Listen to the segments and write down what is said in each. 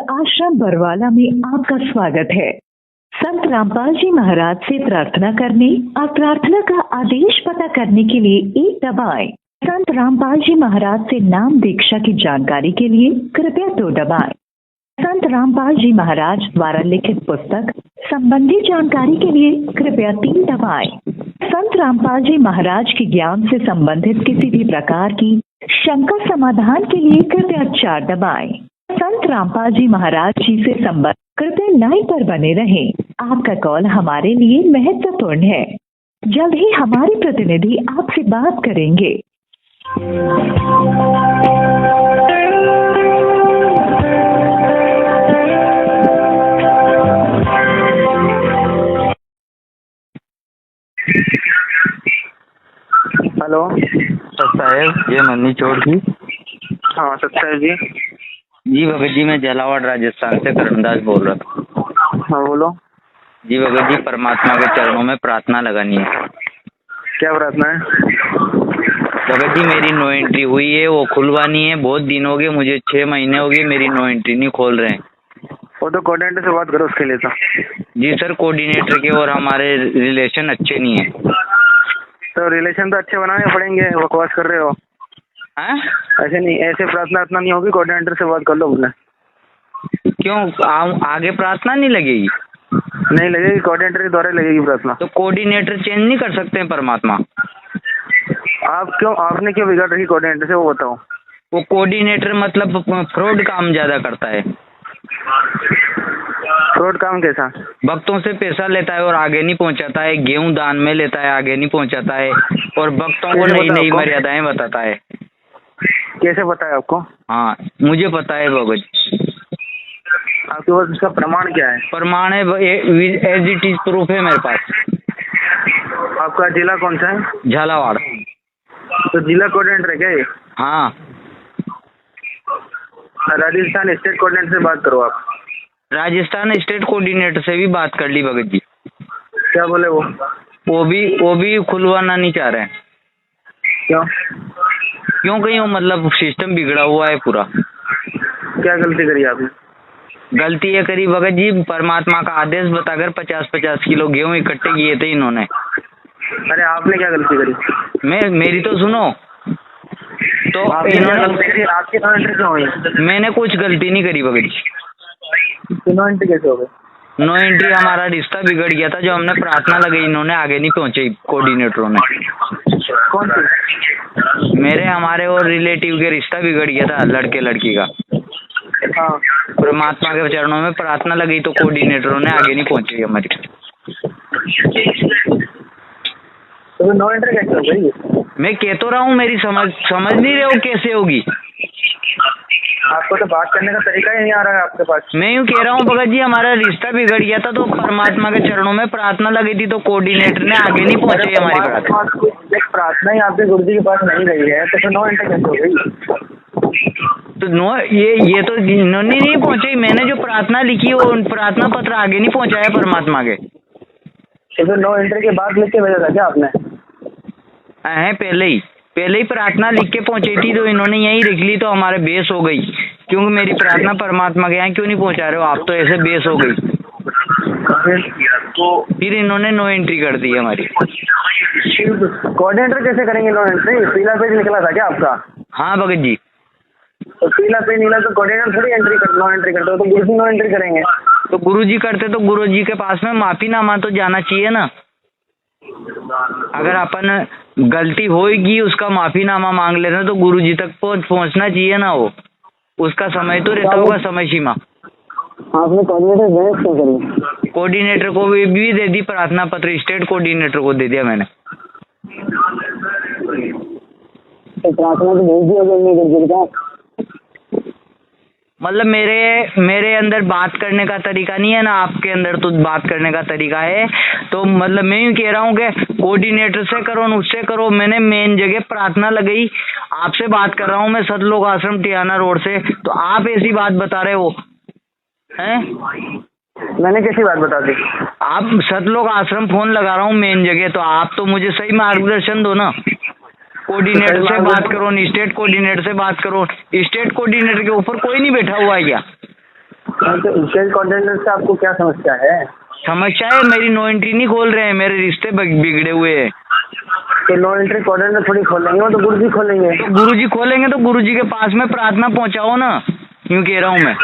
आश्रम बरवाला में आपका स्वागत है। संत रामपाल जी महाराज से प्रार्थना करने और प्रार्थना का आदेश पता करने के लिए एक दबाएं। संत रामपाल जी महाराज से नाम दीक्षा की जानकारी के लिए कृपया 2 दबाएं। संत रामपाल जी महाराज द्वारा लिखित पुस्तक संबंधी जानकारी के लिए कृपया 3 दबाएं। संत रामपाल जी महाराज के ज्ञान से संबंधित किसी भी प्रकार की शंका समाधान के लिए कृपया 4 दबाएं। संत रामपाल जी महाराज जी से संबंध कृपया लाइन पर बने रहें। आपका कॉल हमारे लिए महत्वपूर्ण है। जल्द ही हमारे प्रतिनिधि आपसे बात करेंगे। हेलो साहब, ये मन्नी चौड़ की। हाँ सत्ता जी। जी भगत जी, मैं झालावाड़ राजस्थान से करणदास बोल रहा था। हाँ बोलो। जी भगत जी, परमात्मा के चरणों में प्रार्थना लगानी है। क्या प्रार्थना है? भगत जी, मेरी नो एंट्री हुई है, वो खुलवानी है। बहुत दिन हो गए, मुझे 6 महीने हो गए, मेरी नो एंट्री नहीं खोल रहे हैं। वो तो कोऑर्डिनेटर से बात करो उसके लिए तो। जी सर, कोऑर्डिनेटर के और हमारे रिलेशन अच्छे नहीं है। तो रिलेशन तो अच्छे बनाने पड़ेंगे, बकवास कर रहे हो। हैं? ऐसे नहीं, ऐसे प्रार्थना इतना नहीं होगी। कोऑर्डिनेटर से बात कर लो अपने। क्यों आगे प्रार्थना नहीं लगेगी? नहीं लगेगी, कोऑर्डिनेटर के द्वारा लगेगी प्रार्थना। तो कोऑर्डिनेटर चेंज नहीं कर सकते हैं परमात्मा? आपने क्यों बिगाड़ रही कोऑर्डिनेटर से, वो बताओ। वो कोऑर्डिनेटर मतलब फ्रॉड काम ज्यादा करता है। फ्रॉड काम कैसा? भक्तों से पैसा लेता है और आगे नहीं पहुंचाता है। गेहूं दान में लेता है, आगे नहीं पहुंचाता है। और भक्तों को नई नई मर्यादाएं बताता है। कैसे पता है आपको? हाँ, मुझे पता है भगत। आपके पास उसका प्रमाण क्या है? प्रमाण है, एज इट इज प्रूफ है मेरे पास। आपका जिला कौन सा है? झालावाड़। तो जिला कोऑर्डिनेटर है क्या ये? हाँ। राजस्थान स्टेट कोऑर्डिनेटर से बात करो आप। राजस्थान स्टेट कोऑर्डिनेटर से भी बात कर ली भगत जी। क्या बोले वो? वो भी खुलवाना नहीं चाह रहे हैं। क्यों? क्यों? कहीं वो मतलब सिस्टम बिगड़ा हुआ है पूरा। क्या गलती करी आपने? गलती ये करी भगत जी, परमात्मा का आदेश बताकर 50-50 किलो गेहूं इकट्ठे किए थे इन्होंने। अरे आपने क्या गलती करी? मेरी तो सुनो। तो इन्होंने आपकी नो एंट्री क्यों हुई? मैंने कुछ गलती नहीं करी भगत जी। नो एंट्री कैसे हो गई? नो एंट्री हमारा रिश्ता बिगड़ गया था। जो हमने प्रार्थना लगाई, इन्होंने आगे नहीं पहुंचे कोऑर्डिनेटरों ने। कौन सी? मेरे हमारे और रिलेटिव के रिश्ता बिगड़ गया था, लड़के लड़की का। हाँ। परमात्मा के चरणों में प्रार्थना लगी तो कोऑर्डिनेटरों ने आगे नहीं पहुंची हमारी। तो नो एंट्री कैसे हो गई? मैं कह तो रहा हूँ, मेरी समझ नहीं रहे हो कैसे होगी। आपको तो बात करने का तरीका ही नहीं आ रहा है आपके पास। मैं यूँ कह रहा हूँ भगत जी, हमारा रिश्ता बिगड़ गया था तो परमात्मा के चरणों में प्रार्थना लगी थी तो कोऑर्डिनेटर ने आगे नहीं पहुंचे हमारी प्रार्थना। प्रार्थना ही आपके गुरुजी के पास नहीं गई है तो फिर नो एंट्री कैसे हो गई? तो नो, ये तो इन्होंने नहीं पहुंचे। मैंने जो प्रार्थना लिखी वो प्रार्थना पत्र आगे नहीं पहुंचाया परमात्मा के। तो फिर नो एंट्री के बाद लिख के भेजा था क्या आपने? है, पहले ही प्रार्थना लिख के पहुंची थी तो इन्होंने यही लिख ली तो हमारे बेस हो गई। क्योंकि मेरी प्रार्थना परमात्मा के यहाँ क्यों नहीं पहुंचा रहे हो आप, तो ऐसे बेस हो गई। फिर इन्होंने नो एंट्री कर दी हमारी। कोऑर्डिनेटर कैसे करेंगे नो एंट्री? पीला पेज निकला था क्या आपका? हाँ भगत जी। तो पीला पेज निकला तो कोऑर्डिनेटर थोड़ी नो एंट्री करते हो, तो गुरुजी नो एंट्री करेंगे। तो गुरुजी करते तो गुरुजी के पास में माफीनामा तो जाना चाहिए ना। अगर अपन गलती होगी उसका माफीनामा मांग लेते हैं तो गुरुजी तक पहुंचना चाहिए ना। वो उसका समय तो रहता होगा, समय सीमा। आपने कोऑर्डिनेटर क्यों करी? कोऑर्डिनेटर को भी दे दी प्रार्थना पत्र, स्टेट कोऑर्डिनेटर को दे दिया मैंने। तो प्रार्थना तो भेज दिया मतलब मेरे अंदर बात करने का तरीका नहीं है ना, आपके अंदर तो बात करने का तरीका है। तो मतलब मैं यूँ कह रहा हूँ कि कोऑर्डिनेटर से करो न उससे करो। मैंने मेन जगह प्रार्थना लगाई, आपसे बात कर रहा हूँ मैं सतलोक आश्रम टियाना रोड से, तो आप ऐसी बात बता रहे हो हैं? मैंने कैसी बात बता दी? आप सतलोक आश्रम फोन लगा रहा हूँ मेन जगह, तो आप तो मुझे सही मार्गदर्शन दो ना। कोऑर्डिनेटर से बात करो, स्टेट कोऑर्डिनेटर से बात करो। स्टेट कोऑर्डिनेटर के ऊपर कोई नहीं बैठा हुआ है क्या? तो स्टेज कोऑर्डिनेटर से आपको क्या समस्या है? समस्या है मेरी नो एंट्री नहीं खोल रहे हैं, मेरे रिश्ते बिगड़े हुए हैं। तो नो एंट्री कोऑर्डिनेटर थोड़ी खोलेंगे, वो तो गुरुजी खोलेंगे। तो गुरुजी खोलेंगे तो गुरुजी के पास में प्रार्थना पहुंचाओ ना, यूँ कह रहा हूँ मैं।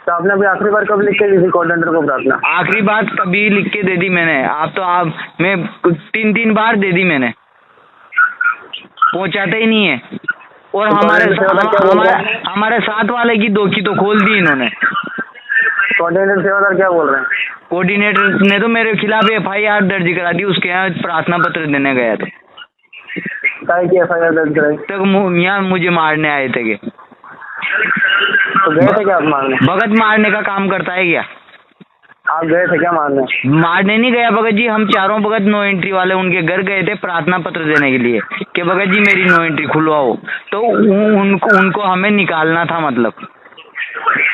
तो आपने अभी आखिरी बार कब लिख के दी थी कोऑर्डिनेटर को प्रार्थना? आखिरी बात कभी लिख के दे दी मैंने, मैं 3 बार दे दी मैंने, पहुंचाते ही नहीं है। और हमारे साथ वाले की 2 की तो खोल दी इन्होंने। कोऑर्डिनेटर सेवादार क्या बोल रहे हैं? कोऑर्डिनेटर ने तो मेरे खिलाफ FIR दर्ज करा दी, उसके यहाँ प्रार्थना पत्र देने गया था। काय की FIR दर्ज कराई? तक यहाँ मुझे मारने आए थे। तो गए थे क्या आप मारने? भगत मारने का काम करता है क्या? आप गए थे क्या मारने? मारने नहीं गया भगत जी, हम चारों भगत नो एंट्री वाले उनके घर गए थे प्रार्थना पत्र देने के लिए कि भगत जी मेरी नो एंट्री खुलवाओ। तो उनको हमें निकालना था, मतलब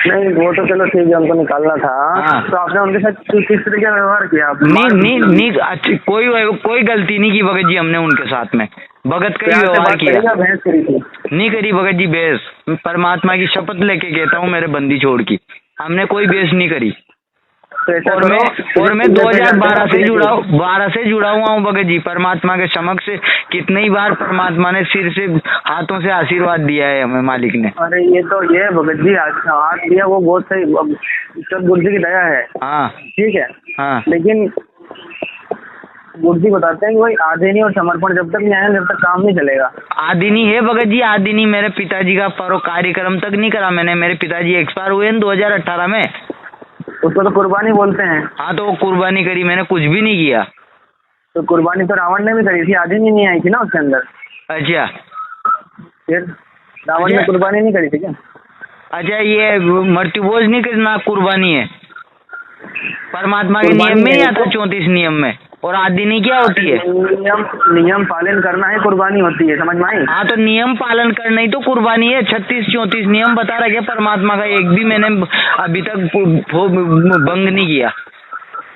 नहीं वो तो चलो ठीक है, हमको निकालना था। हाँ। तो आपने उनके साथ किस तरह का व्यवहार किया? आप नहीं अच्छी कोई गलती नहीं की भगत जी हमने उनके साथ में, भगत का ही व्यवहार किया। बहस करी थी? नहीं करी भगत जी बहस, परमात्मा की शपथ लेके कहता हूँ मेरे बंदी छोड़ की, हमने कोई बहस नहीं करी। और मैं 2012 से जुड़ा हुआ हूँ भगत जी परमात्मा के समक्ष। कितनी बार परमात्मा ने सिर से हाथों से आशीर्वाद दिया है हमें मालिक ने। अरे ये भगत जी हाथ दिया वो बहुत सही, सब गुरु जी की दया है। हाँ ठीक है। हाँ लेकिन गुरु जी बताते हैं कि वही आधे और समर्पण जब तक नहीं आया जब तक काम नहीं चलेगा। आदि नहीं है भगत जी, आदि नहीं। मेरे पिताजी का कार्यक्रम तक नहीं करा मैंने, मेरे पिताजी एक्सपायर हुए 2018 में। उसको तो कुर्बानी बोलते हैं। हाँ तो वो कुर्बानी करी, मैंने कुछ भी नहीं किया। तो कुर्बानी तो रावण ने भी करी थी, आदि नहीं आई थी ना उसके अंदर। अच्छा फिर रावण ने कुर्बानी नहीं करी थी क्या? अच्छा ये मृत्युभोज नहीं करना कुर्बानी है, परमात्मा के नियम में नहीं आता 34 नियम में। और आदि नहीं क्या होती है? नियम पालन करना है कुर्बानी होती है, समझ में आई? हाँ तो नियम पालन करना ही तो कुर्बानी है। 36-34 नियम बता रखे परमात्मा का, एक भी मैंने अभी तक भंग नहीं किया।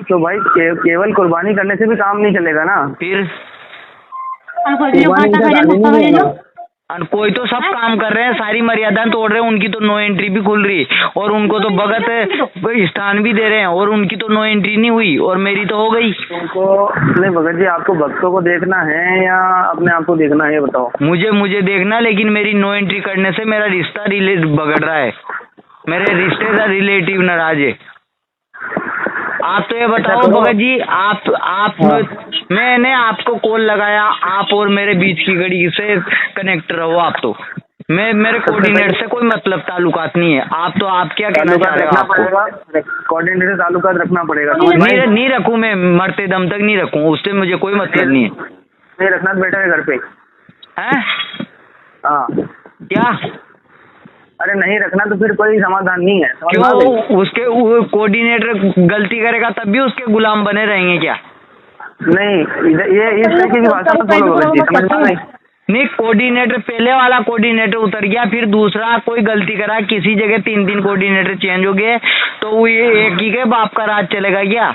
तो भाई केवल कुर्बानी करने से भी काम नहीं चलेगा ना। फिर कोई तो सब काम कर रहे हैं, सारी मर्यादाएं तोड़ रहे हैं, उनकी तो नो एंट्री भी खुल रही और उनको तो भगत स्थान भी दे रहे हैं और उनकी तो नो एंट्री नहीं हुई और मेरी तो हो गई। उनको नहीं भगत जी, आपको भक्तों को देखना है या अपने आप को देखना है ये बताओ? मुझे देखना, लेकिन मेरी नो एंट्री करने से मेरा रिश्ता बगड़ रहा है, मेरे रिश्तेदार रिलेटिव नाराज है। आप तो ये बताओ भगत जी, मैंने आपको कॉल लगाया, आप और मेरे बीच की घड़ी से कनेक्ट रहो। आप तो मेरे कोऑर्डिनेटर से कोई मतलब ताल्लुकात नहीं है। आप क्या कहना चाह रहे हो? आपको कोऑर्डिनेटर से ताल्लुकात रखना पड़ेगा। नहीं रखूँ मैं, मरते दम तक नहीं रखूँ, उससे मुझे कोई मतलब नहीं है। नहीं रखना तो बैठा है घर पे हैं? हाँ क्या? अरे नहीं रखना तो फिर कोई समाधान नहीं है। क्यों? उसके कोऑर्डिनेटर गलती करेगा तब भी उसके गुलाम बने रहेंगे क्या? नहीं ये इस तरीके की भाषा मत बोलो भगत जी, समझ में नहीं। कोऑर्डिनेटर पहले वाला कोऑर्डिनेटर उतर गया, फिर दूसरा कोई गलती करा, किसी जगह 3 कोऑर्डिनेटर चेंज हो गए, तो वो ये एक ही के बाप का राज चलेगा क्या?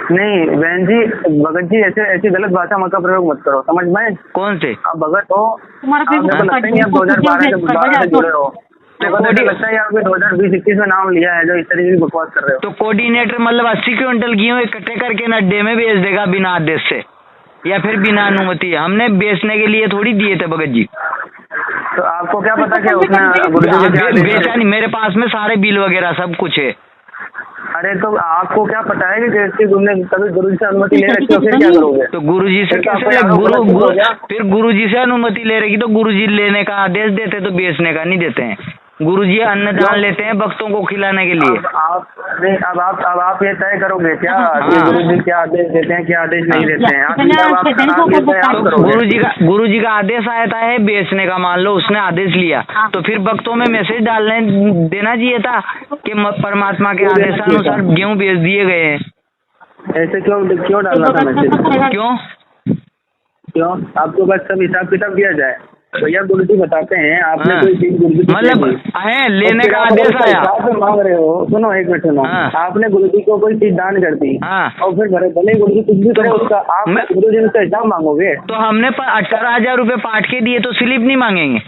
नहीं बहन जी, भगत जी ऐसी गलत भाषा मत का प्रयोग मत करो, समझ में? कौन से? आप भगत हो, आपको लगता है आप 2012 से जुड़े हो, लगता है आपने 2020-21 में नाम लिया है जो इस तरीके की बकवास कर रहे हो। तो कोऑर्डिनेटर मतलब 80 क्विंटल गेहूं इकट्ठे करके न अड्डे में बेच देगा बिना आदेश से या फिर बिना अनुमति? हमने बेचने के लिए थोड़ी दिए थे भगत जी। तो आपको क्या पता क्या उसने बेचा नहीं? मेरे पास में सारे बिल वगैरह सब कुछ है। अरे तो आपको क्या पता है कि तुमने कभी गुरुजी से अनुमति ले रखी हो, फिर क्या करोगे? तो गुरुजी से कैसे फिर गुरुजी से अनुमति ले रखी तो गुरुजी लेने का आदेश देते तो बेचने का नहीं देते हैं। गुरुजी अन्नदान लेते हैं भक्तों को खिलाने के लिए। अब आप ये तय करोगे क्या कि गुरुजी क्या आदेश देते हैं क्या आदेश नहीं देते हैं? गुरुजी का आदेश आया है बेचने का, मान लो उसने आदेश लिया तो फिर भक्तों में मैसेज डालने देना चाहिए था कि परमात्मा के आदेशानुसार गेहूं बेच दिए गए हैं। ऐसे क्यों डालना था मैसेज? क्यों आपको बस सब हिसाब किताब दिया जाए? भैया गुरुजी बताते हैं आपने कोई चीज गुरुजी मतलब है लेने का आदेश आया, मांग रहे हो, सुनो एक मिनट सुनो। आपने गुरुजी को कोई चीज दान कर दी और फिर भले गुरुजी कुछ भी करे उसका आप गुरुजी से हिसाब मांगोगे? तो हमने 18,000 रुपए पाठ के दिए तो स्लिप नहीं मांगेंगे?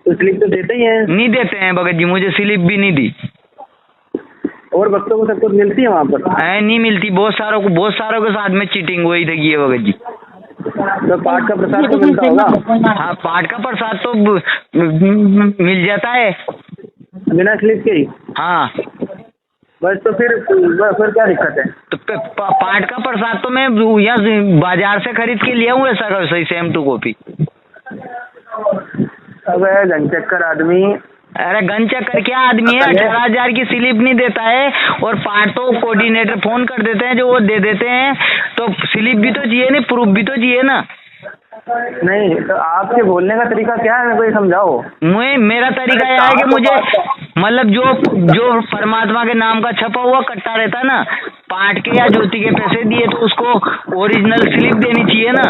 तो स्लिप तो देते ही हैं। नहीं देते हैं भगत जी, मुझे स्लिप भी नहीं दी। और भक्तों को सबको मिलती है वहाँ पर? नहीं मिलती, बहुत सारों के साथ में चीटिंग हुई थी है भगत जी। तो पाठ का प्रसाद तो मिलता होगा? हाँ, पाठ का प्रसाद तो मिल जाता है बिना स्लिप के ही? हाँ। बस तो फिर क्या दिक्कत है? तो पाठ का प्रसाद तो मैं यहाँ बाजार से खरीद के लिया हूँ, ऐसा सही सेम टू कॉपी। अब घनचक्कर आदमी। अरे गनचक्कर क्या आदमी है, 18,000 की स्लिप नहीं देता है, और पाठ तो कोऑर्डिनेटर फोन कर देते हैं जो वो दे देते हैं। तो स्लिप भी तो चाहिए, नहीं प्रूफ भी तो चाहिए ना। नहीं तो आपके बोलने का तरीका क्या है, मेरे को ये समझाओ। मेरा तरीका यह है कि मुझे मतलब जो परमात्मा के नाम का छपा हुआ कट्टा रहता है ना, पाठ के या ज्योति के पैसे दिए तो उसको ओरिजिनल स्लिप देनी चाहिए ना।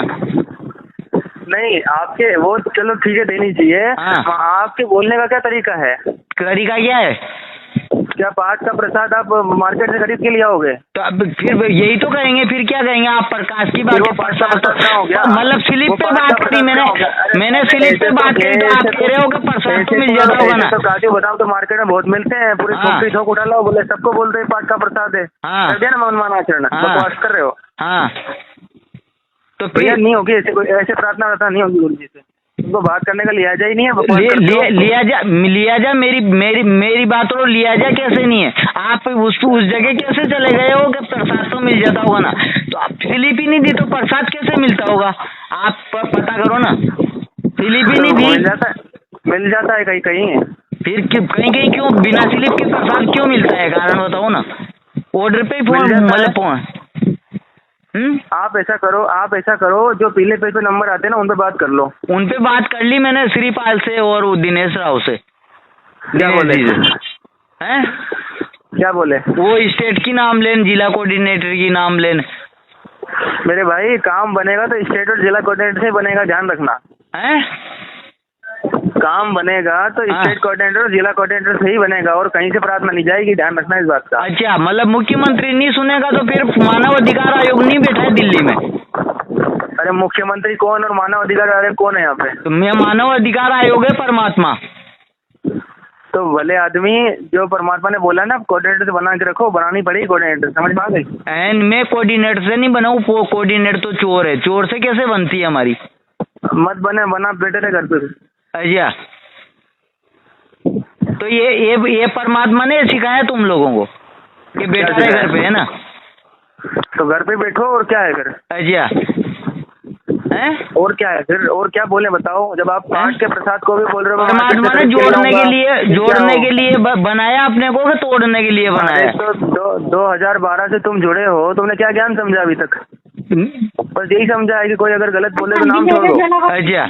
नहीं आपके वो चलो ठीक है देनी चाहिए। हाँ। आपके बोलने का क्या तरीका है? तरीका क्या है? क्या पाठ का प्रसाद आप मार्केट से खरीद के ले आओगे? तो अब फिर यही तो कहेंगे, फिर क्या कहेंगे आप? प्रकाश की बात मतलब स्लिप पे बात करी मैंने स्लिप पे बात करी, तो आप कह रहे हो कि प्रसाद तो मिल जाता होगा ना। तो काजू बादाम तो मार्केट में बहुत मिलते हैं, पूरी खोपड़ी ठोक उठा लो, बोले सबको बोलते हैं पाठ का प्रसाद है। हाँ। कर दिया ना मनमाना आचरण, बकवास कर रहे हो। हाँ तो भैया नहीं होगी ऐसे प्रार्थना वर्थना नहीं होगी गुरु जी से, तुमको बात करने का लिहाजा ही नहीं है। लिहाजा मेरी बात तो लिहाजा कैसे नहीं है? आप उस जगह कैसे चले गए हो कि प्रसाद तो मिल जाता होगा ना? तो आप स्लिप ही नहीं दी तो प्रसाद कैसे मिलता होगा? आप पता करो ना। स्लिप ही नहीं दी, मिल जाता है कहीं कहीं। फिर कहीं क्यों बिना स्लिप के प्रसाद क्यों मिलता है? कारण बताओ ना। ऑर्डर पे ही फोन मतलब फोन। आप ऐसा करो जो पीले पेज पे नंबर आते हैं ना उन पे बात कर लो। उन पे बात कर ली मैंने, श्रीपाल से और दिनेश राव से। क्या बोले? हैं? क्या बोले? वो स्टेट की नाम लेन, जिला कोऑर्डिनेटर की नाम लेन। मेरे भाई काम बनेगा तो स्टेट और जिला कोऑर्डिनेटर से बनेगा, ध्यान रखना है। काम बनेगा तो स्टेट कोऑर्डिनेटर और जिला कोऑर्डिनेटर से ही बनेगा, और कहीं से प्रार्थना नहीं जाएगी, ध्यान रखना इस बात का। अच्छा, मतलब मुख्यमंत्री नहीं सुनेगा तो फिर मानव अधिकार आयोग नहीं बैठा है दिल्ली में? अरे मुख्यमंत्री कौन और मानव अधिकार आयोग कौन है यहाँ पे? तो मैं मानव अधिकार आयोग है परमात्मा। तो भले आदमी जो परमात्मा ने बोला ना कोऑर्डिनेटर से बना के रखो, बनानी पड़ेगी कोऑर्डिनेटर, समझ में आ गई? एंड मैं कोऑर्डिनेटर से नहीं बनाऊँ, कोऑर्डिनेटर तो चोर है, चोर से कैसे बनती है हमारी? मत बना बेटे थे घर पे। अच्छा, तो ये परमात्मा ने सिखाया तुम लोगों को कि बेटा है घर पे, है ना? तो घर पे बैठो, और क्या है फिर? अच्छा है? और क्या है फिर? और क्या बोले बताओ? जब आप पाठ के प्रसाद को भी बोल रहे हो, परमात्मा ने जोड़ने के लिए बनाया अपने को कि तोड़ने के लिए बनाया? तो 2012 से तुम जुड़े हो, तुमने क्या ज्ञान समझा अभी तक? बस यही समझा है कि कोई अगर गलत बोले तो नाम छोड़ो। अच्छा,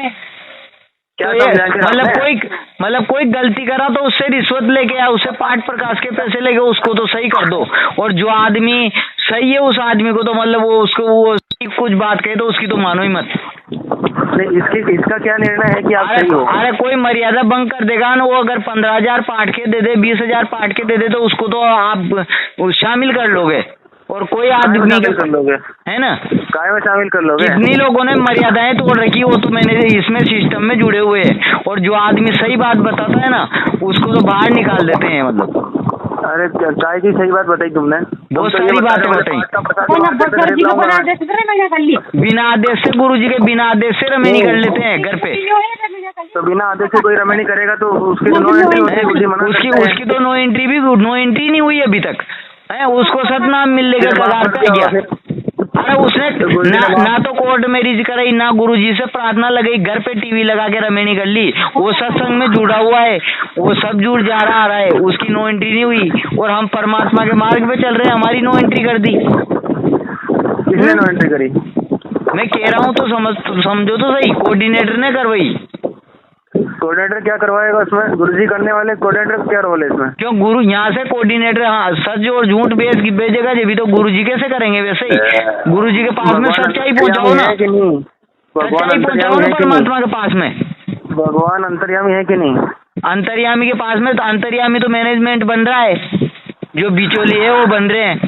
क्या मतलब कोई गलती करा तो उससे रिश्वत लेके या उससे पाठ प्रकाश के पैसे लेके उसको तो सही कर दो, और जो आदमी सही है उस आदमी को तो मतलब वो कुछ बात कहे तो उसकी तो मानो ही मत। नहीं, इसका क्या निर्णय है कि आप सही हो? अरे कोई मर्यादा भंग कर देगा ना, वो अगर 15,000 पाठ के दे दे, 20,000 पाठ के दे दे तो उसको तो आप शामिल कर लोगे, और कोई आदमी कर लोगे, है ना? काय में शामिल कर लोगे? कितनी लोगों ने मर्यादाएं तोड़ रखी, वो तो मैंने इसमें सिस्टम में जुड़े हुए हैं, और जो आदमी सही बात बताता है ना उसको तो बाहर निकाल देते हैं। मतलब अरे काय की सही बात बताई तुमने? बहुत सारी बातें बताई। बिना आदेश से गुरु जी के बिना आदेश से रमेनी कर लेते हैं घर पे। तो बिना आदेश से कोई रमेनी करेगा तो उसकी तो नो एंट्री होती है। उसकी तो नो एंट्री नहीं हुई अभी तक है, उसको सतनाम मिलने के कगार पे गया। अरे उसने ना तो कोर्ट मैरिज कराई, ना गुरुजी से प्रार्थना लगाई, घर पे टीवी लगा के रमेनी कर ली। वो सत्संग में जुड़ा हुआ है, वो सब जुड़ जा रहा है, उसकी नो एंट्री नहीं हुई, और हम परमात्मा के मार्ग पे चल रहे हैं, हमारी नो एंट्री कर दी। किसने नो एंट्री करी? मैं कह रहा हूँ तो समझो तो सही, कोऑर्डिनेटर ने करवाई। कोऑर्डिनेटर क्या करवाएगा उसमें? गुरुजी करने वाले, कोऑर्डिनेटर क्या रोल है इसमें? क्यों गुरु यहाँ से कोऑर्डिनेटर सच और झूठ भेजेगा जब भी तो गुरुजी कैसे करेंगे? वैसे ही गुरुजी के पास में सच्चाई पहुँचाओ ना, सच्चाई पहुँचाओ ना परमात्मा के पास में। भगवान अंतर्यामी है कि नहीं? अंतर्यामी के पास में तो अंतर्यामी तो मैनेजमेंट बन रहा है, जो बिचौली है वो बन रहे हैं।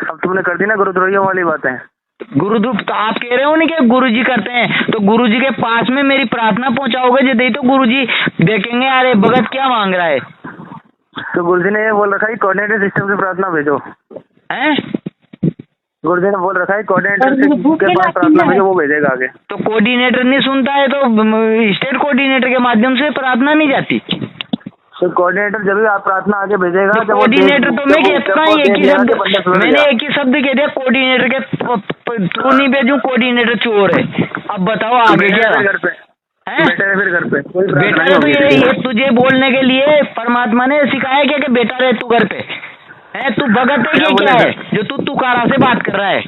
अब तुमने कर दी ना गुरुद्रोहियों वाली बातें। गुरुद्रुप तो आप कह रहे हो नहीं कि गुरुजी करते हैं, तो गुरुजी के पास में मेरी प्रार्थना पहुंचाओगे यदि तो गुरुजी देखेंगे अरे भगत क्या मांग रहा है। तो गुरुजी ने ये बोल रखा है कोऑर्डिनेटर सिस्टम से प्रार्थना भेजो हैं? गुरुजी ने बोल रखा है कोऑर्डिनेटर के पास प्रार्थना भेजो, वो भेजेगा आगे। तो कोऑर्डिनेटर नहीं सुनता है तो स्टेट कोऑर्डिनेटर के माध्यम से प्रार्थना नहीं जाती। तो कोऑर्डिनेटर जब भी आप प्रार्थना आगे भेजेगा, तो कोऑर्डिनेटर तो मैं कहता हूँ एक ही शब्द, मैंने एक ही शब्द कह दिया कोऑर्डिनेटर के थ्रू नहीं भेजूं, कोऑर्डिनेटर चोर है। अब बताओ आगे क्या घर पे बेटा है, फिर घर पे कोई बेटा है तो ये तुझे बोलने के लिए परमात्मा ने सिखाया क्या कि बेटा रहे तू घर पे है, तू भगत है क्या है जो तू तुकारा से बात कर रहा है।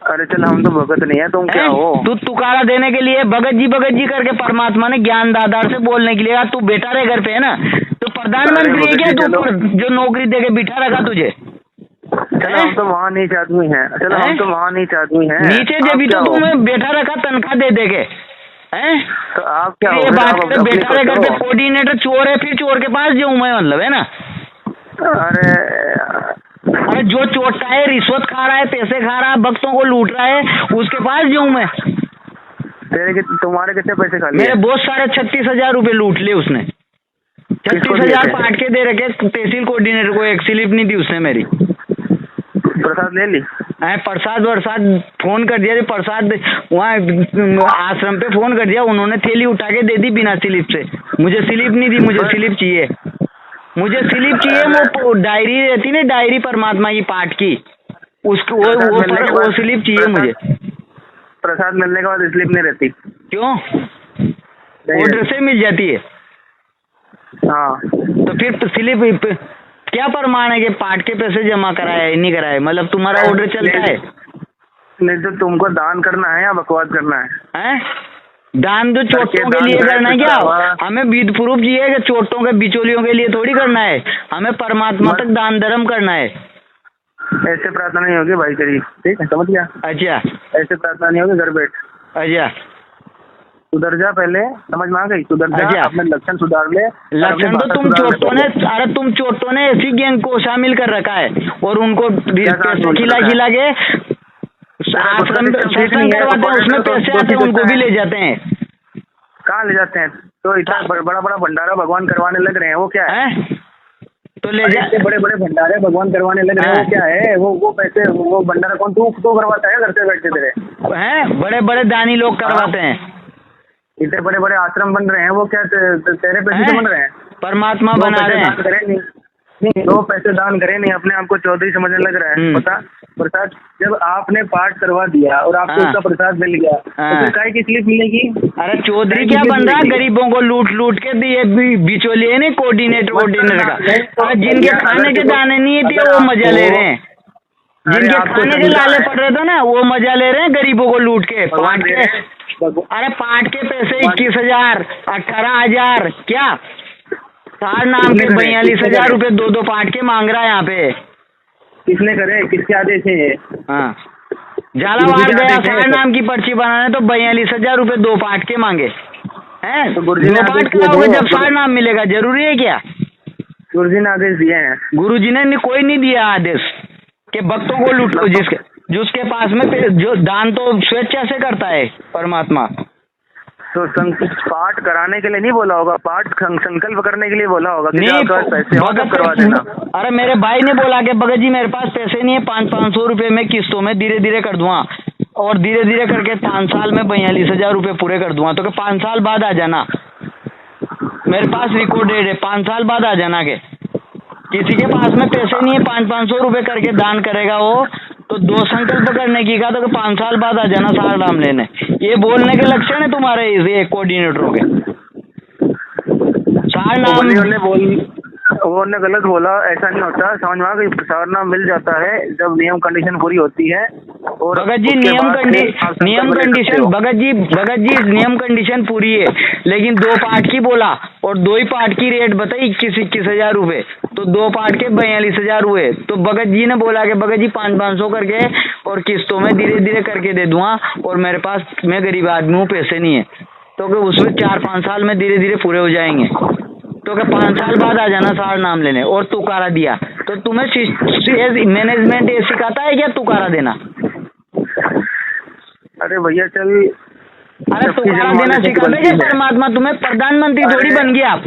अरे चल हम तो भगत नहीं है, तुम क्या हो। तू तुकारा देने के लिए भगत जी करके परमात्मा ने ज्ञान दादार से बोलने के लिए तू बेटा रहे घर पे है ना, तो प्रधानमंत्री है क्या तू जो नौकरी दे के बिठा रखा तुझे। चलो हम तो वहाँ नीच आदमी हैं, चलो हम तो वहाँ नीच आदमी हैं। नीचे जब भी तो तुम्हें बैठा रखा तनख्वाह दे देके हैं, तो आप क्या ये बात करे बेटा रहे घर पे कोऑर्डिनेटर चोर है, फिर चोर के पास जाऊँ मैं, मतलब है ना। अरे जो चोटता है, रिश्वत खा रहा है, पैसे खा रहा है, भक्तों को लूट रहा है, उसके पास जाऊँ मैं। तुम्हारे कितने पैसे खा लिए? मेरे बहुत सारे 36,000 रुपए लूट लिए उसने। 36,000 पाट के दे रखे तहसील कोऑर्डिनेटर को, एक स्लिप नहीं दी उसने मेरी। प्रसाद ले ली? प्रसाद फोन कर दिया, प्रसाद वहाँ आश्रम पे फोन कर दिया, उन्होंने थैली उठा के दे दी बिना स्लिप से। मुझे स्लिप नहीं दी, मुझे स्लिप चाहिए, मुझे स्लिप चाहिए। वो डायरी रहती ना, डायरी परमात्मा की पाठ की, उसको वो स्लिप चाहिए मुझे। प्रसाद मिलने के बाद स्लिप नहीं रहती क्यों? ऑर्डर से मिल जाती है। हाँ तो फिर स्लिप क्या प्रमाण है कि पाठ के पैसे जमा कराए नहीं कराए, मतलब तुम्हारा ऑर्डर चलता है? नहीं तो तुमको दान करना है या बकवास करना है? दान तो चोटों के लिए करना है क्या? हमें विद प्रूफ चाहिए कि चोटों के बिचौलियों के लिए थोड़ी करना है, हमें परमात्मा तक दान धर्म करना है। ऐसे प्रार्थना नहीं होगी भाई तेरी, ठीक है, समझ गया? अच्छा, ऐसे प्रार्थना नहीं होगी, घर बैठ। अच्छा, सुधर जा, पहले समझ में आ गई? सुधर जा, अपने लक्षण सुधार ले। लक्षण तो तुम चोटों ने, अरे तुम चोटों ने ऐसी गैंग को शामिल कर रखा है और उनको पैसे खिला के आश्रम सत्संग करवाते हैं, उसमें पैसे आते हैं, उनको भी ले जाते हैं। कहाँ ले जाते हैं? तो इतना बड़ा बड़ा भंडारा भगवान करवाने लग रहे हैं, वो क्या है? तो ले जाते बड़े बड़े भंडारे भगवान करवाने लग रहे हैं, वो क्या है? वो पैसे, वो भंडारा कौन तू करवाता है घर से बैठते तेरे हैं? बड़े बड़े दानी लोग करवाते हैं। इतने बड़े बड़े आश्रम बन रहे हैं, वो क्या तेरे पैसे से बन रहे हैं? परमात्मा बना रहे हैं। नहीं, दो पैसे दान करे नहीं, अपने आप को चौधरी समझने लग रहा है। पता प्रसाद, जब आपने पाठ करवा दिया और आपको उसका प्रसाद मिल गया, तो फिर काय की स्लिप मिलेगी? अरे चौधरी क्या बन रहा है? गरीबों को लूट के दिए, बिचौलिए नहीं कोऑर्डिनेटर का। जिनके खाने के दाने नहीं थे वो मजा ले रहे हैं, जिनके खाने के लाले पड़ रहे थे ना वो मजा ले रहे हैं गरीबों को लूट के, पाठ के। अरे पाठ के पैसे 21,000, 18,000 क्या सार नाम के 42,000 रुपए दो पाठ के मांग रहा है यहाँ पे। किसने करे? किसके आदेश है ये? हाँ, झालावाड़ गया सार नाम की पर्ची बनाने तो 42,000 रुपए 2 पाठ के मांगे हैं। तो 2 पाठ कराओगे जब सार नाम मिलेगा, जरूरी है क्या? गुरुजी ने आदेश दिए हैं। गुरुजी ने कोई नहीं दिया आदेश कि भक्तों को लूट लो, जिसके पास में जो दान तो स्वेच्छा से करता है परमात्मा। तो पाठ कराने के लिए नहीं बोला होगा, पाठ संकल्प करने के लिए बोला होगा कि नहीं, पैसे और करवा देना। अरे मेरे भाई ने बोला कि भगत जी मेरे पास पैसे नहीं है, 500 रुपए में किस्तों में धीरे धीरे कर दूंगा, और धीरे धीरे करके 5 साल में 42,000 रुपए पूरे कर दूंगा। तो 5 साल बाद आ जाना, मेरे पास रिकॉर्डेड है, 5 साल बाद आ जाना। के किसी के पास में पैसे नहीं है, 500 रुपए करके दान करेगा वो, तो 2 संकल्प करने की का, तो 5 साल बाद आ जाना सारा नाम लेने। ये बोलने के लक्षण है तुम्हारे ये कोऑर्डिनेटरों के। सार नाम वो ने गलत बोला, ऐसा नहीं होता, समझ में आ गई? सार नाम मिल जाता है जब नियम कंडीशन पूरी होती है। और भगत जी नियम कंडीशन भगत जी नियम कंडीशन पूरी है, लेकिन 2 पाठ की बोला और 2 ही पाठ की रेट बताई 21,000 रुपए, तो 2 पाठ के 42,000 हुए। तो भगत जी ने बोला कि भगत जी 500 करके और किस्तों में धीरे धीरे करके दे दूंगा, और मेरे पास, मैं गरीब आदमी हूँ, पैसे नहीं है, तो उसमें 4-5 साल में धीरे धीरे पूरे हो जाएंगे। तो 5 साल बाद आ जाना सार नाम लेने, और तुकारा दिया। तो तुम्हें मैनेजमेंट ये सिखाता है क्या तुकारा देना? अरे भैया चल, अरे तुकारा देना सिखाते क्या परमात्मा? तुम्हें प्रधानमंत्री थोड़ी बन गया आप।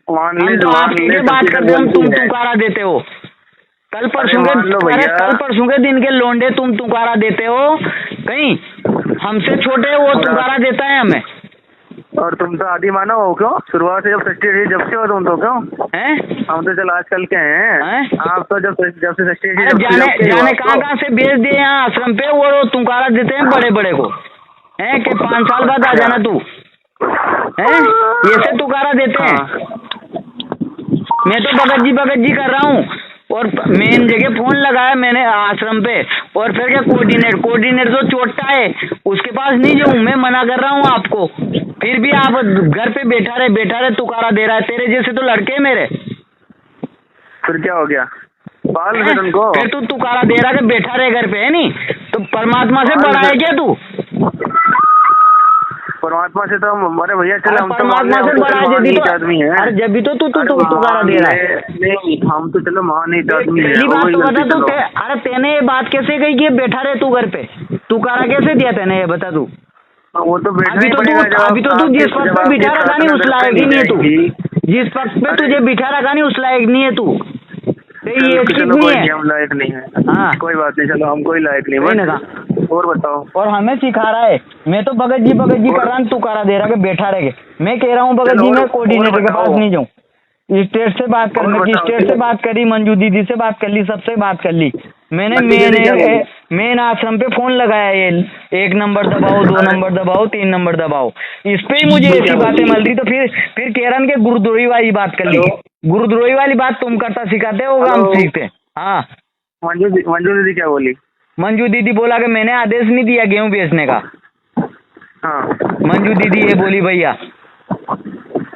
हम तो आपकी भी बात करते, हम तुम तुकारा देते हो। कल परसों के दिन के लोंडे तुम तुकारा देते हो। कहीं हमसे छोटे वो तुकारा देता है हमें। और तुम तो आदि मानव हो क्यों? शुरुआत से जब सृष्टि जब से हो तुम तो क्यों हैं? हम तो चलो आजकल के हैं। आप तो जब से सृष्टि जाने कहाँ से भेज दिए यहाँ आश्रम पे, वो तुकारा देते हैं बड़े बड़े को, है कि 5 साल बाद आ जाना तू, है ये से तुकारा देते हैं। मैं तो भगत जी कर रहा हूँ, और मेन जगह फोन लगाया मैंने आश्रम पे, और फिर क्या कोऑर्डिनेटर तो चोटता है, उसके पास नहीं जाऊँ। मैं मना कर रहा हूँ आपको, फिर भी आप घर पे बैठा रहे तुकारा दे रहा है। तेरे जैसे तो लड़के मेरे, फिर क्या हो गया? पाल फिर उनको, फिर तू तुकारा दे रहा है बैठा रहे घर पे, है नहीं? तो परमात्मा से बड़ा है क्या तू? परमात्मा से तो अरे भैया चल, हम परमात्मा से बड़ा आदमी है। अरे जब भी तो तू तुकारा दे रहा है। नहीं, हम तो चलो महानीत आदमी है। बात तो बता तू, अरे तेने ये बात कैसे कही कि बैठा रहे तू घर पे? तुकारा कैसे दिया तेने, ये बता तू। वो तो अभी तो तू जिस पद पे बिठा रखा नहीं उस लायक ही नहीं है तू। जिस पद पे तुझे बिठा रखा नहीं उस लायक नहीं है तू। ये ठीक नहीं है, हम लायक नहीं है। हाँ कोई बात नहीं, चलो हम कोई लायक नहीं। और बताओ। और हमें सिखा रहा है। मैं तो भगत जी कर रहा हूँ, तुकारा दे रहा है बैठा रहे। मैं कह रहा हूँ भगत जी मैं कोऑर्डिनेटर के पास नहीं जाऊँ। स्टेट से बात करने की, स्टेट से बात करी, मंजू दीदी से बात कर ली, सबसे बात कर ली मैंने। मेन आश्रम पे फोन लगाया, ये 1 नंबर दबाओ, 2 नंबर दबाओ, 3 नंबर दबाओ, इस पे ही मुझे ऐसी बातें मिल रही। तो फिर कह रहा कि गुरुद्रोही वाली बात कर ली। गुरुद्रोही वाली बात तुम करता सिखाते हो, हम सीखते। हाँ मंजू दीदी क्या बोली? मंजू दीदी बोला कि मैंने आदेश नहीं दिया गेहूं बेचने का। हाँ मंजू दीदी ये बोली भैया।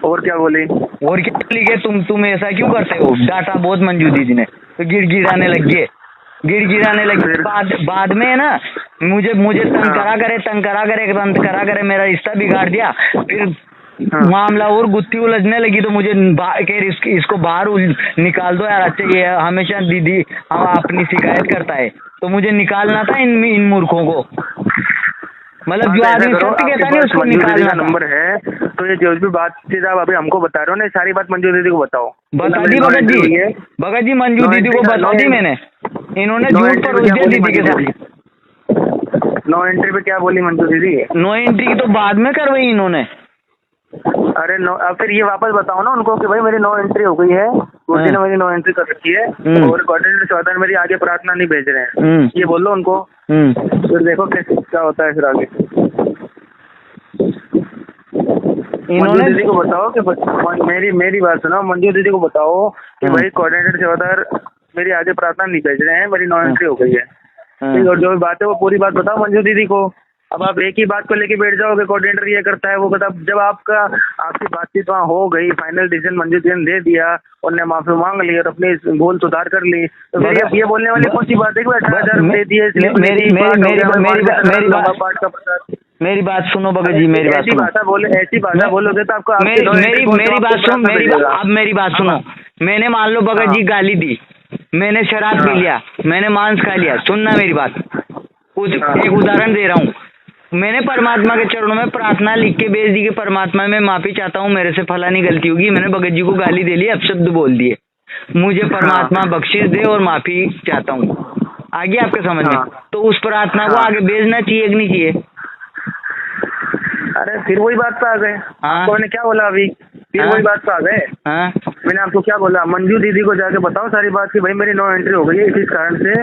और क्या बोली? और क्या बोली कि तुम ऐसा क्यों करते हो? डांटा बहुत मंजू दीदी ने, तो गिड़गिड़ाने लग गए। बाद में है ना, मुझे तंग करा करे, मेरा रिश्ता बिगाड़ दिया। फिर मामला और गुत्थी उलझने लगी, तो मुझे इसको बाहर निकाल दो यार। अच्छा ये हमेशा दीदी अपनी शिकायत करता है, तो मुझे निकालना था इन मूर्खों को। मतलब जो आदमी सत्य कहता नहीं उसको निकालना। नंबर है तो ये जो भी बात चीज आप अभी हमको बता रहे हो ना, सारी बात मंजू दीदी को बताओ। बता दी भगत जी मंजू दीदी को बता दी मैंने। इन्होंने झूठ परोस दिया दीदी के साथ। नो एंट्री पे क्या बोली मंजू दीदी? नो एंट्री की तो बाद में करवाई इन्होंने। अरे अब फिर ये वापस बताओ ना उनको कि भाई मेरी नो एंट्री हो गई है, गुरुजी ने मेरी नो एंट्री कर रखी है, और कोऑर्डिनेटर चौधरी मेरी आगे प्रार्थना नहीं भेज रहे हैं, ये बोलो उनको। फिर देखो क्या होता है फिर आगे। मंजू दीदी को बताओ कि मेरी बात सुनो, मंजू दीदी को बताओ कि भाई कोऑर्डिनेटर चौधरी मेरी आगे प्रार्थना नहीं भेज रहे हैं, मेरी नो एंट्री हो गई है। और जो बात है वो पूरी बात बताओ मंजू दीदी को। अब आप एक ही बात को लेके बैठ जाओगे, कोऑर्डिनेटर ये करता है वो करता है। जब आपकी बातचीत वहाँ हो गई, फाइनल डिसीजन मंजू दीदी ने दे दिया, उन्होंने माफी मांग ली और अपनी भूल सुधार कर ली, तो फिर ये बोलने वाली कौन सी बात है कि 18,000 दे दिए? मेरी बात सुनो भगत जी, मेरी बात सुनो। ऐसी भाषा बोलोगे तो आपको मेरी बात सुनो। मैंने मान लो भगत जी गाली दी, मैंने शराब पी लिया, मैंने मांस खा लिया, सुनना मेरी बात। कुछ एक उदाहरण दे रहा हूँ। मैंने परमात्मा के चरणों में प्रार्थना लिख के भेज दी कि परमात्मा मैं माफी चाहता हूँ, मेरे से फलानी गलती होगी। मैंने भगत जी को गाली दे ली, अपशब्द बोल दिए, मुझे परमात्मा बख्शिश दे और माफी चाहता हूँ। आगे आपके समझ में? तो उस प्रार्थना को आगे भेजना चाहिए कि नहीं चाहिए? अरे फिर वही बात पे आ गए। आपने क्या बोला अभी? फिर वही बात पे आ गए। मैंने आपको क्या बोला? मंजू दीदी को जाके बताओ सारी बात कि भाई मेरी नो एंट्री हो गई है इस कारण से,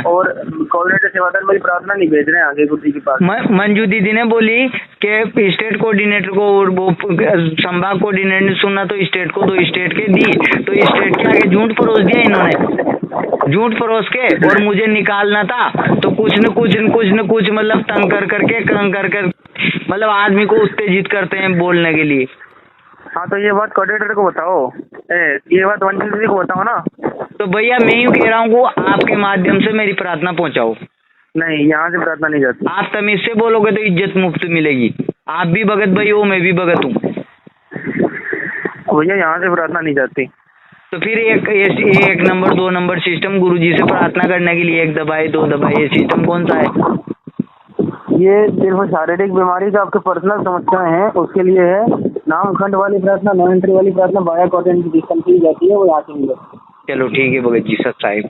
और कोऑर्डिनेटर सेवादार मेरी प्रार्थना नहीं भेज रहे हैं आगे गुरुजी के पास। मंजू दीदी ने बोली कि स्टेट कोऑर्डिनेटर को और वो संभाग कोऑर्डिनेटर ने सुना तो स्टेट को, तो स्टेट के दी, तो स्टेट के आगे झूठ परोस दिया इन्होंने, झूठ परोस के, और मुझे निकालना था तो कुछ न कुछ मतलब तंग कर मतलब आदमी को उत्तेजित करते हैं बोलने के लिए। हाँ तो ये बात कोऑर्डिनेटर को बताओ, ये बात मंजू दीदी को बताओ ना। तो भैया मैं यूँ कह रहा हूँ आपके माध्यम से मेरी प्रार्थना पहुँचाओ। नहीं, यहाँ से प्रार्थना नहीं जाती। आप तमीज से बोलोगे तो इज्जत मुफ्त मिलेगी। आप भी भगत भाई हो, मैं भी भगत हूँ। भैया यहाँ से प्रार्थना नहीं जाती। तो फिर एक नंबर 2 नंबर सिस्टम गुरुजी से प्रार्थना करने के लिए 1 दबाए 2 दबाए, ये सिस्टम कौन सा है? ये सिर्फ शारीरिक बीमारी का आपके पर्सनल समस्याएं हैं, उसके लिए है नाम खंड वाली प्रार्थना, नो एंट्री वाली प्रार्थना, बाया कॉर्डिनेट की जाती है, वो यहाँ से मिलेगी। चलो ठीक है भगत जी साहब।